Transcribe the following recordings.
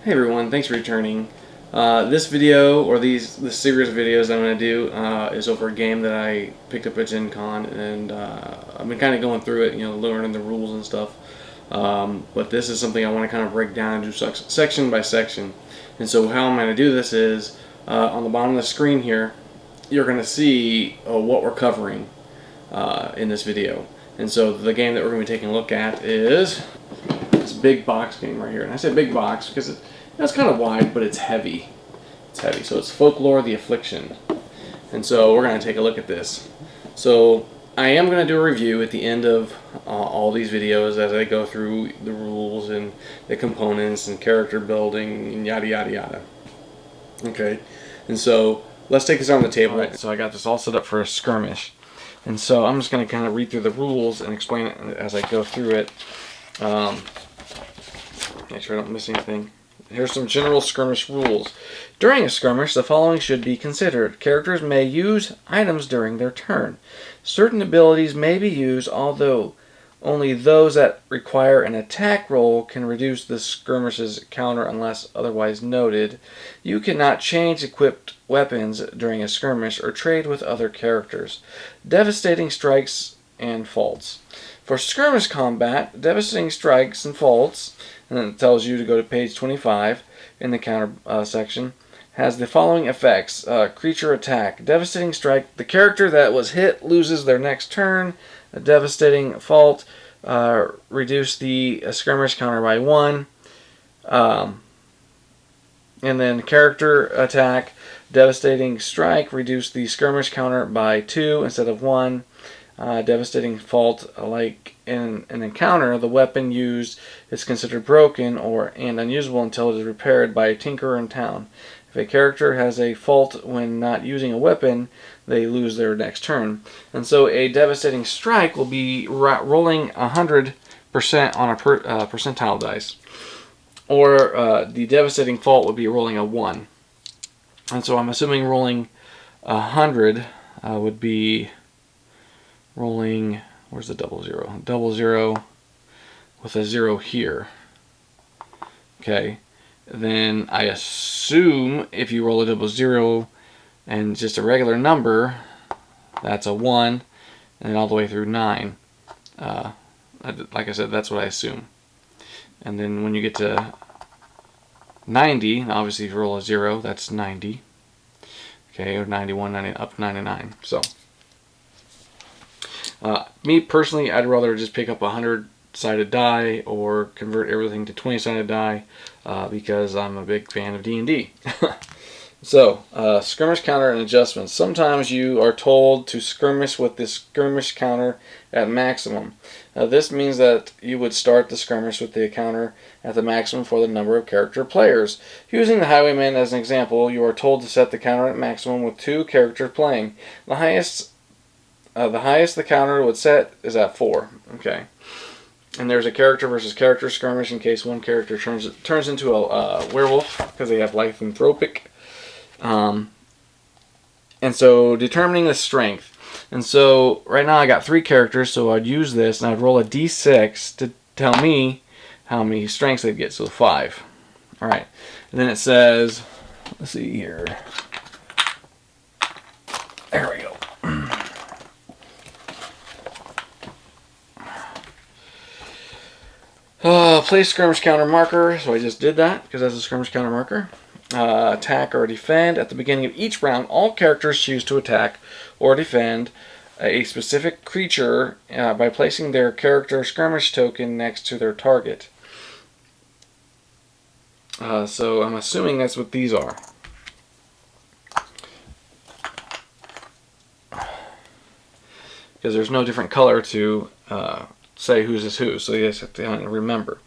Hey everyone, thanks for returning. This video, or this series of videos I'm going to do, is over a game that I picked up at Gen Con, and I've been kind of going through it, learning the rules and stuff. But this is something I want to kind of break down and do section by section. And so how I'm going to do this is, on the bottom of the screen here, you're going to see what we're covering in this video. And so the game that we're going to be taking a look at is this big box game right here. And I say big box because it's kind of wide, but it's heavy. It's heavy. So it's Folklore, the Afflictioin. And so we're going to take a look at this. So I am going to do a review at the end of all these videos as I go through the rules and the components and character building and yada yada yada. Okay. And so let's take this on the table. Right, so I got this all set up for a skirmish. And so I'm just going to kind of read through the rules and explain it as I go through it. Make sure I don't miss anything. Here's some general skirmish rules. During a skirmish, the following should be considered. Characters may use items during their turn. Certain abilities may be used, although only those that require an attack roll can reduce the skirmish's counter unless otherwise noted. You cannot change equipped weapons during a skirmish or trade with other characters. Devastating strikes and faults. For skirmish combat, devastating strikes and faults, and then it tells you to go to page 25 in the counter section, has the following effects. Creature attack. Devastating strike. The character that was hit loses their next turn. A devastating fault. Reduce the skirmish counter by 1. And then character attack. Devastating strike. Reduce the skirmish counter by 2 instead of 1. Devastating fault, like in an encounter, the weapon used is considered broken and unusable until it is repaired by a tinkerer in town. If a character has a fault when not using a weapon, they lose their next turn. And so a devastating strike will be rolling 100% on a percentile dice. Or the devastating fault would be rolling a 1. And so I'm assuming rolling 100 would be rolling, where's the double zero? Double zero with a 0 here. Okay. Then I assume if you roll a double 0 and just a regular number, that's a 1, and then all the way through 9. Like I said, that's what I assume. And then when you get to 90, obviously if you roll a 0, that's 90. Okay, or 91, 90, up to 99. So me personally, I'd rather just pick up a 100-sided die or convert everything to 20-sided die because I'm a big fan of D&D. So, skirmish counter and adjustments. Sometimes you are told to skirmish with the skirmish counter at maximum. This means that you would start the skirmish with the counter at the maximum for the number of character players. Using the Highwayman as an example, you are told to set the counter at maximum with 2 characters playing. The highest the counter would set is at 4. Okay. And there's a character versus character skirmish in case one character turns into a werewolf because they have lycanthropic. And so determining the strength. And so right now I got 3 characters, so I'd use this and I'd roll a d6 to tell me how many strengths they'd get. So 5. Alright. And then it says, let's see here. There we go. Place skirmish counter marker, so I just did that because that's a skirmish counter marker. Attack or defend. At the beginning of each round, all characters choose to attack or defend a specific creature by placing their character skirmish token next to their target. So I'm assuming that's what these are. Because there's no different color to say whose is who, so you just have to remember.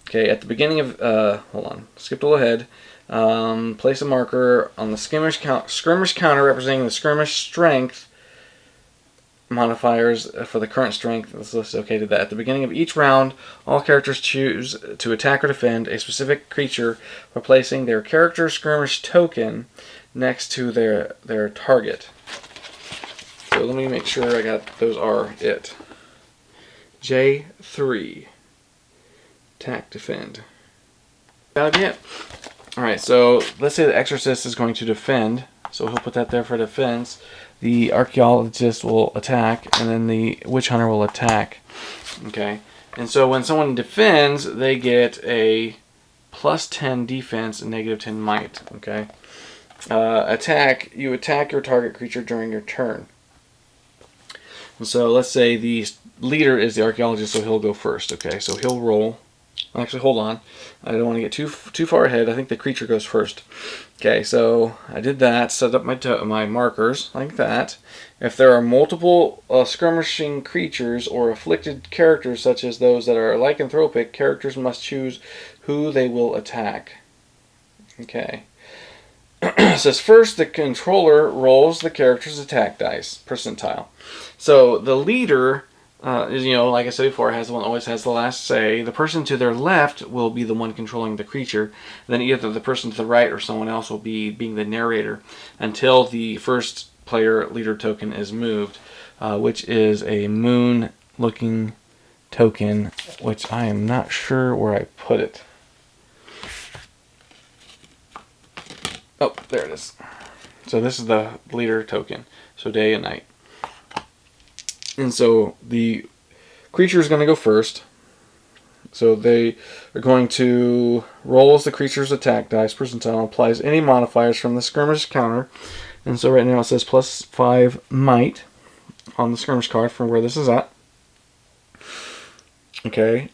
Okay, at the beginning of, hold on, skipped a little ahead. Place a marker on the skirmish counter representing the skirmish strength modifiers for the current strength. Let's list okay to that. At the beginning of each round, all characters choose to attack or defend a specific creature by placing their character skirmish token next to their target. So let me make sure I got those are it. J3. Attack, defend. That'll be it. Alright, so let's say the exorcist is going to defend. So he'll put that there for defense. The archaeologist will attack, and then the witch hunter will attack. Okay, and so when someone defends, they get a +10 defense and -10 might. Okay, attack. You attack your target creature during your turn. And so let's say the leader is the archaeologist, so he'll go first. Okay, so he'll roll. Actually, hold on. I don't want to get too far ahead. I think the creature goes first. Okay, so I did that. Set up my markers like that. If there are multiple skirmishing creatures or afflicted characters, such as those that are lycanthropic, characters must choose who they will attack. Okay. It says first, the controller rolls the character's attack dice percentile. So the leader. Like I said before, always has the last say. The person to their left will be the one controlling the creature. Then either the person to the right or someone else will be being the narrator until the first player leader token is moved, which is a moon-looking token, which I am not sure where I put it. Oh, there it is. So this is the leader token. So day and night. And so the creature is going to go first. So they are going to roll as the creature's attack dice percentile, applies any modifiers from the skirmish counter. And so right now it says +5 might on the skirmish card from where this is at. Okay.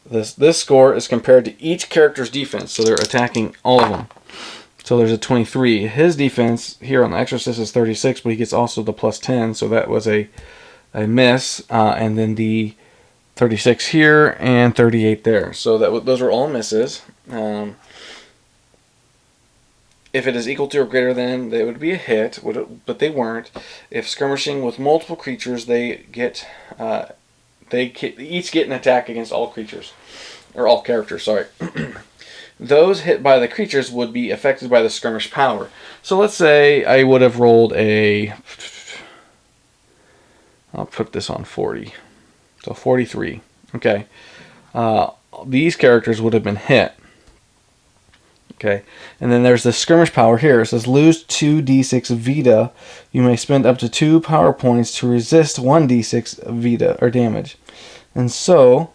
This score is compared to each character's defense. So they're attacking all of them. So there's a 23. His defense here on the Exorcist is 36, but he gets also the +10, so that was a miss. And then the 36 here and 38 there. So those were all misses. If it is equal to or greater than, they would be a hit, but they weren't. If skirmishing with multiple creatures, they each get an attack against all creatures, or all characters. Sorry. Those hit by the creatures would be affected by the skirmish power. So let's say I would have rolled I'll put this on 40. So 43. Okay. These characters would have been hit. Okay. And then there's the skirmish power here. It says lose 2d6 Vita. You may spend up to 2 power points to resist 1d6 Vita or damage. And so,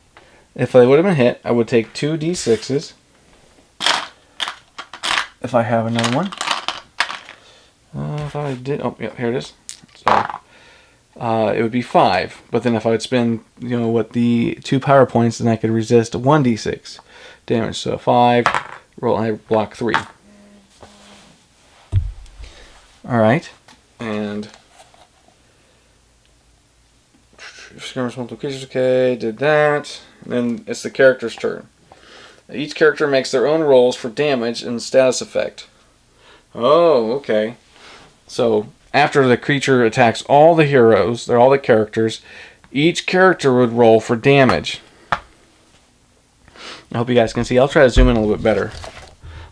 if I would have been hit, I would take 2d6s. If I have another one. If I did, oh yeah, here it is. So it would be 5. But then if I would spend, the 2 power points, then I could resist 1d6 damage. So 5, roll, I block 3. All right, and skirmish multiple creatures. Okay, did that. And then it's the character's turn. Each character makes their own rolls for damage and status effect. Oh, okay. So, after the creature attacks all the heroes, they're all the characters, each character would roll for damage. I hope you guys can see. I'll try to zoom in a little bit better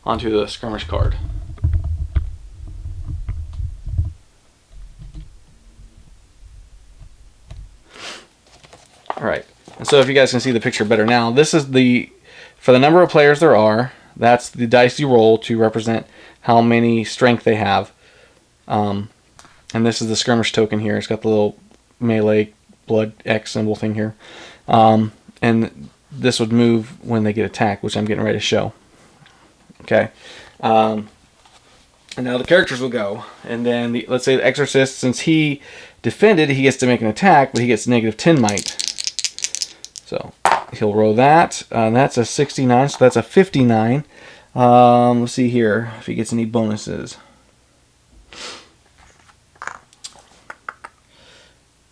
onto the skirmish card. Alright, and so if you guys can see the picture better now, this is for the number of players there are, that's the dice you roll to represent how many strength they have. And this is the skirmish token here. It's got the little melee blood X symbol thing here. And this would move when they get attacked, which I'm getting ready to show. Okay. And now the characters will go. And then, let's say the exorcist, since he defended, he gets to make an attack, but he gets -10 might. So he'll roll that. That's a 69, so that's a 59. Let's see here if he gets any bonuses.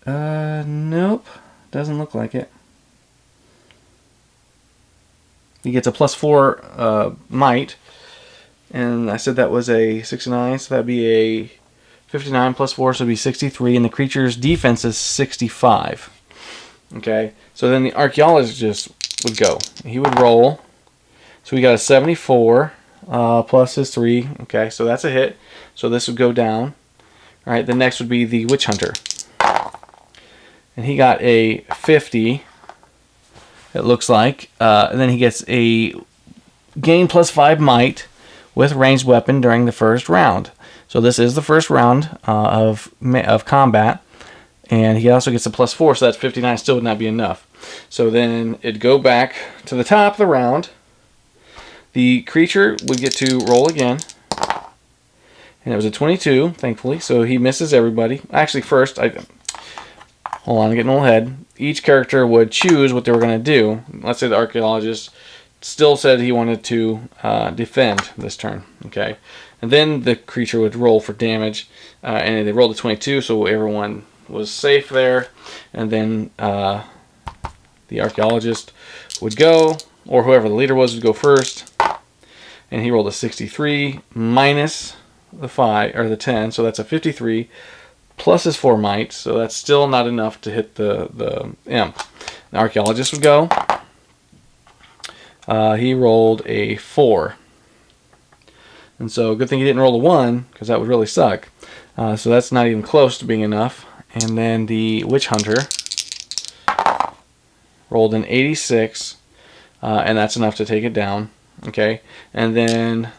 Nope. Doesn't look like it. He gets a +4 might. And I said that was a 69, so that'd be a 59 +4, so it'd be 63. And the creature's defense is 65. Okay, so then the archaeologist would go. He would roll. So we got a 74 plus his 3. Okay, so that's a hit. So this would go down. All right, the next would be the witch hunter. And he got a 50. it looks like. And then he gets a gain +5 might with ranged weapon during the first round. So this is the first round of combat. And he also gets a +4, so that's 59. Still would not be enough. So then it'd go back to the top of the round. The creature would get to roll again. And it was a 22, thankfully. So he misses everybody. Actually, first, hold on, I'm getting a little ahead. Each character would choose what they were going to do. Let's say the archaeologist still said he wanted to defend this turn. Okay, and then the creature would roll for damage. And they rolled a 22, so everyone was safe there. And then the archaeologist would go, or whoever the leader was would go first. And he rolled a 63 minus the 5 or the 10, so that's a 53 plus his 4 might, so that's still not enough to hit the imp. The archaeologist would go. He rolled a 4, and so good thing he didn't roll a 1 because that would really suck. So that's not even close to being enough. And then the witch hunter rolled an 86, and that's enough to take it down. Okay, and then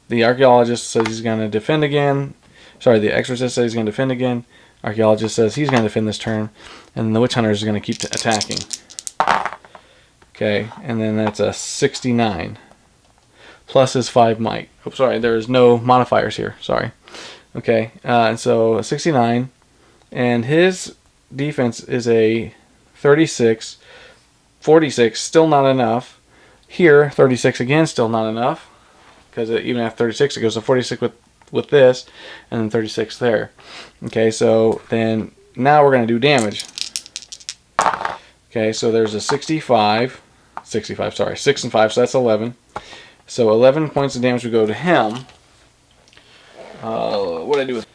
the archaeologist says he's going to defend again. Sorry, the exorcist says he's going to defend again. Archaeologist says he's going to defend this turn. And then the witch hunter is going to keep attacking. Okay, and then that's a 69. Plus his 5 might. Oh, sorry, there's no modifiers here. Sorry. Okay, and so a 69. And his defense is a 36. 46, still not enough. Here, 36 again, still not enough. Because even after 36, it goes to 46 with this, and then 36 there. Okay, so then now we're going to do damage. Okay, so there's a 6 and 5, so that's 11. So 11 points of damage would go to him. What did I do with...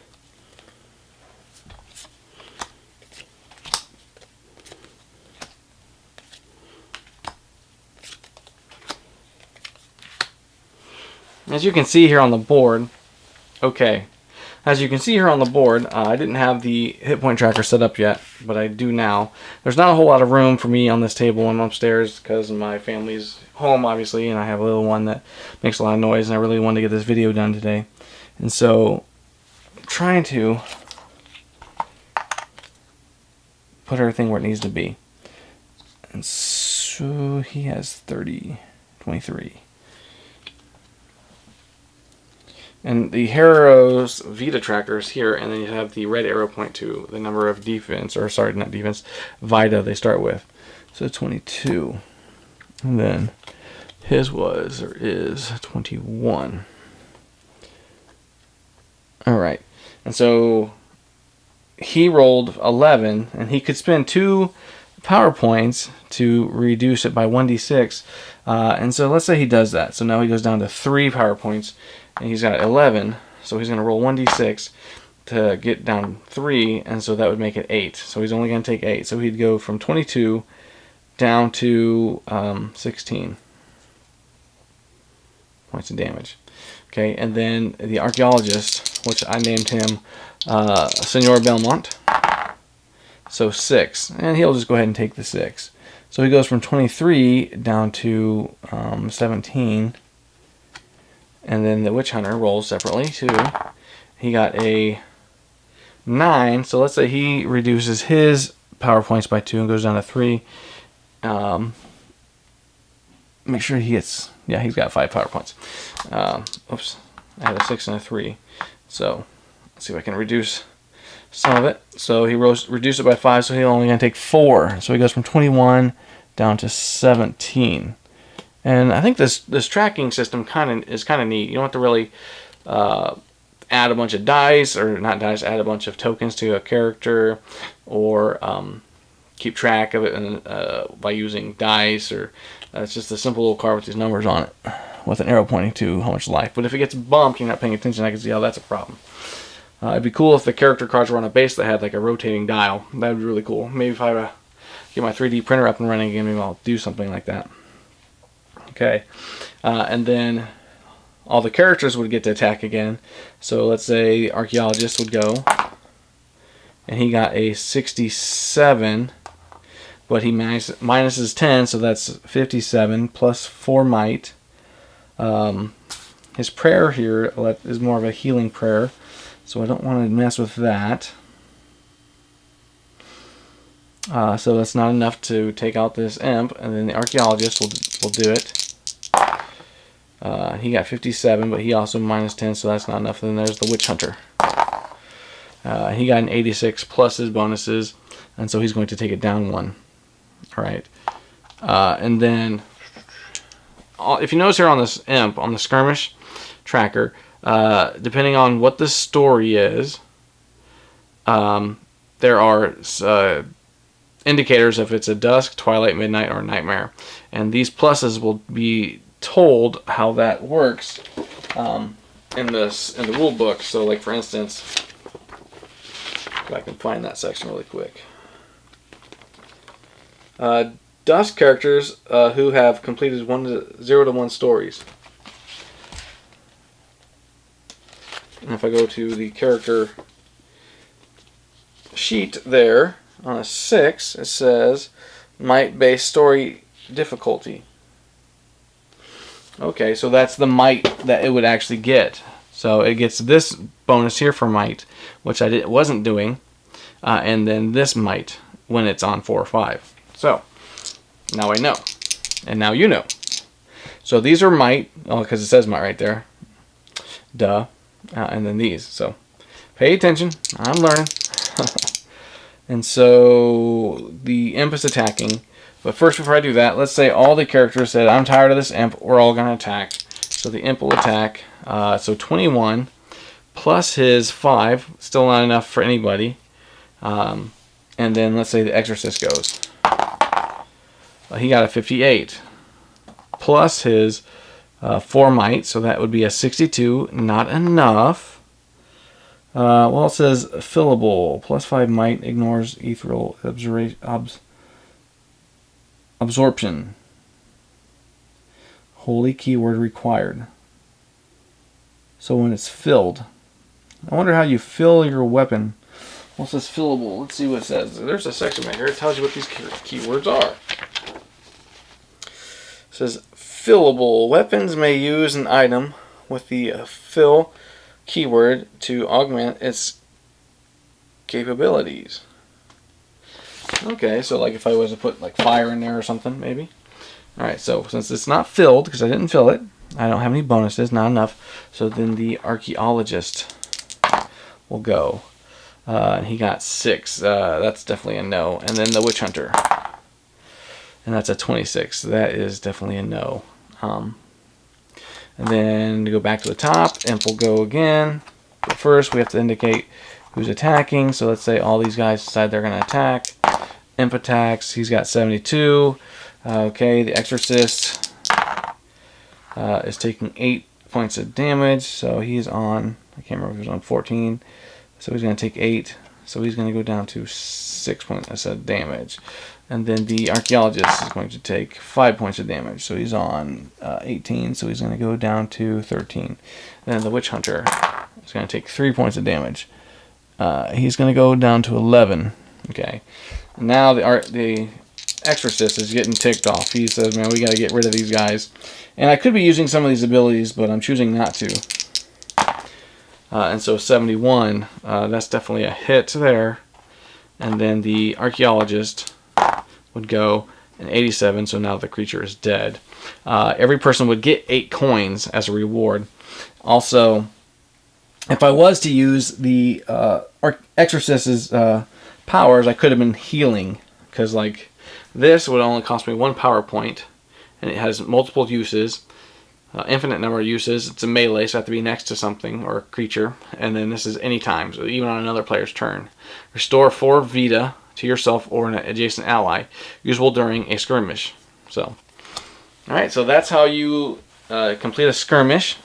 As you can see here on the board, I didn't have the hit point tracker set up yet, but I do now. There's not a whole lot of room for me on this table. I'm upstairs because my family's home, obviously, and I have a little one that makes a lot of noise, and I really wanted to get this video done today. And so, I'm trying to put everything where it needs to be. And so, he has 23. And the hero's Vita tracker is here, and then you have the red arrow point to the number of defense, or sorry, not defense, Vita they start with. So 22. And then his was, or is, 21. Alright. And so he rolled 11, and he could spend 2 power points to reduce it by 1d6. And so let's say he does that. So now he goes down to 3 power points. And he's got 11, so he's going to roll 1d6 to get down 3, and so that would make it 8. So he's only going to take 8. So he'd go from 22 down to 16 points of damage. Okay, and then the archaeologist, which I named him Senor Belmont, so 6. And he'll just go ahead and take the 6. So he goes from 23 down to 17. And then the witch hunter rolls separately too. He got a 9. So let's say he reduces his power points by 2 and goes down to 3. Make sure he gets... Yeah, he's got 5 power points. Oops. I had a 6 and a 3. So let's see if I can reduce some of it. So he reduced it by 5, so he's only going to take 4. So he goes from 21 down to 17. And I think this tracking system is kind of neat. You don't have to really add a bunch of dice, or not dice, add a bunch of tokens to a character, or keep track of it by using dice, or it's just a simple little card with these numbers on it, with an arrow pointing to how much life. But if it gets bumped, you're not paying attention. I can see how that's a problem. It'd be cool if the character cards were on a base that had like a rotating dial. That would be really cool. Maybe if I get my 3D printer up and running again, maybe I'll do something like that. Okay, and then all the characters would get to attack again. So let's say the archaeologist would go, and he got a 67. but he minuses 10, so that's 57 plus 4 might. His prayer here is more of a healing prayer, so I don't want to mess with that. So that's not enough to take out this imp, and then the archaeologist will do it. He got 57, but he also minus 10, so that's not enough. Then there's the witch hunter. He got an 86 plus his bonuses, and so he's going to take it down 1. All right, and then if you notice here on this imp, on the skirmish tracker, depending on what the story is, there are indicators if it's a dusk, twilight, midnight, or nightmare, and these pluses will be told how that works in the rule book. So, like for instance, if I can find that section really quick. Dusk characters who have completed 0 to 1 stories. And if I go to the character sheet there, on a 6, it says might-based story difficulty. Okay, so that's the might that it would actually get. So it gets this bonus here for might, which I wasn't doing, and then this might when it's on 4 or 5. So now I know, and now you know. So these are might, because it says might right there. Duh. And then these. So pay attention. I'm learning. And so the imp is attacking. But first, before I do that, let's say all the characters said, I'm tired of this imp. We're all going to attack. So the imp will attack. So 21 plus his 5. Still not enough for anybody. And then let's say the exorcist goes. He got a 58. Plus his 4 might. So that would be a 62. Not enough. Well, it says fillable. Plus 5 might ignores ethereal absorption. Holy keyword required. So when it's filled. I wonder how you fill your weapon. Well, it says fillable. Let's see what it says. There's a section right here. It tells you what these keywords are. It says fillable. Weapons may use an item with the fill keyword to augment its capabilities. Okay, so like if I was to put like fire in there or something, maybe. Alright, so since it's not filled, because I didn't fill it, I don't have any bonuses, not enough, so then the archaeologist will go. He got 6, that's definitely a no. And then the witch hunter, and that's a 26, that is definitely a no. And then to go back to the top, imp will go again. But first, we have to indicate who's attacking. So let's say all these guys decide they're going to attack. Imp attacks. He's got 72. Okay, the exorcist is taking 8 points of damage. So he's on, I can't remember if he was on 14. So he's going to take 8. So he's going to go down to 6 points of damage. And then the archaeologist is going to take 5 points of damage. So he's on 18. So he's going to go down to 13. And then the witch hunter is going to take 3 points of damage. He's going to go down to 11. Okay. Now the exorcist is getting ticked off. He says, man, we got to get rid of these guys. And I could be using some of these abilities, but I'm choosing not to. And so 71, that's definitely a hit there. And then the archaeologist would go, and 87, so now the creature is dead. Every person would get 8 coins as a reward. Also, if I was to use the exorcist's powers, I could have been healing, because like this would only cost me 1 power point, and it has multiple uses, infinite number of uses. It's a melee, so I have to be next to something or a creature, and then this is anytime, so even on another player's turn. Restore 4 Vita to yourself or an adjacent ally, usable during a skirmish. So, alright, so that's how you complete a skirmish.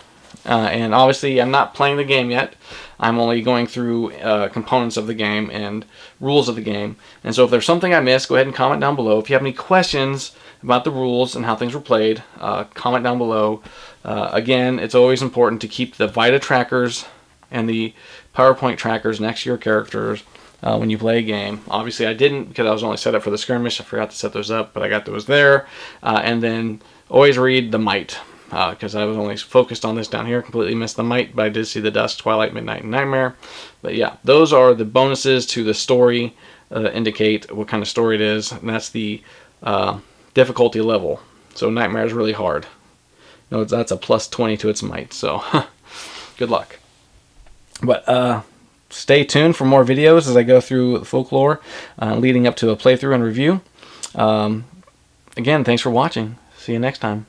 And obviously I'm not playing the game yet. I'm only going through components of the game and rules of the game. And so if there's something I missed, go ahead and comment down below. If you have any questions about the rules and how things were played, comment down below. Again, it's always important to keep the Vita trackers and the PowerPoint trackers next to your characters. when you play a game. Obviously I didn't, because I was only set up for the skirmish. I forgot to set those up, but I got those there. And then always read the might, because I was only focused on this down here. Completely missed the might, but I did see the dusk, twilight, midnight, and nightmare. But yeah, those are the bonuses to the story that indicate what kind of story it is, and that's the difficulty level. So nightmare is really hard. No, that's a plus 20 to its might, so good luck. But stay tuned for more videos as I go through Folklore, leading up to a playthrough and review. Again, thanks for watching. See you next time.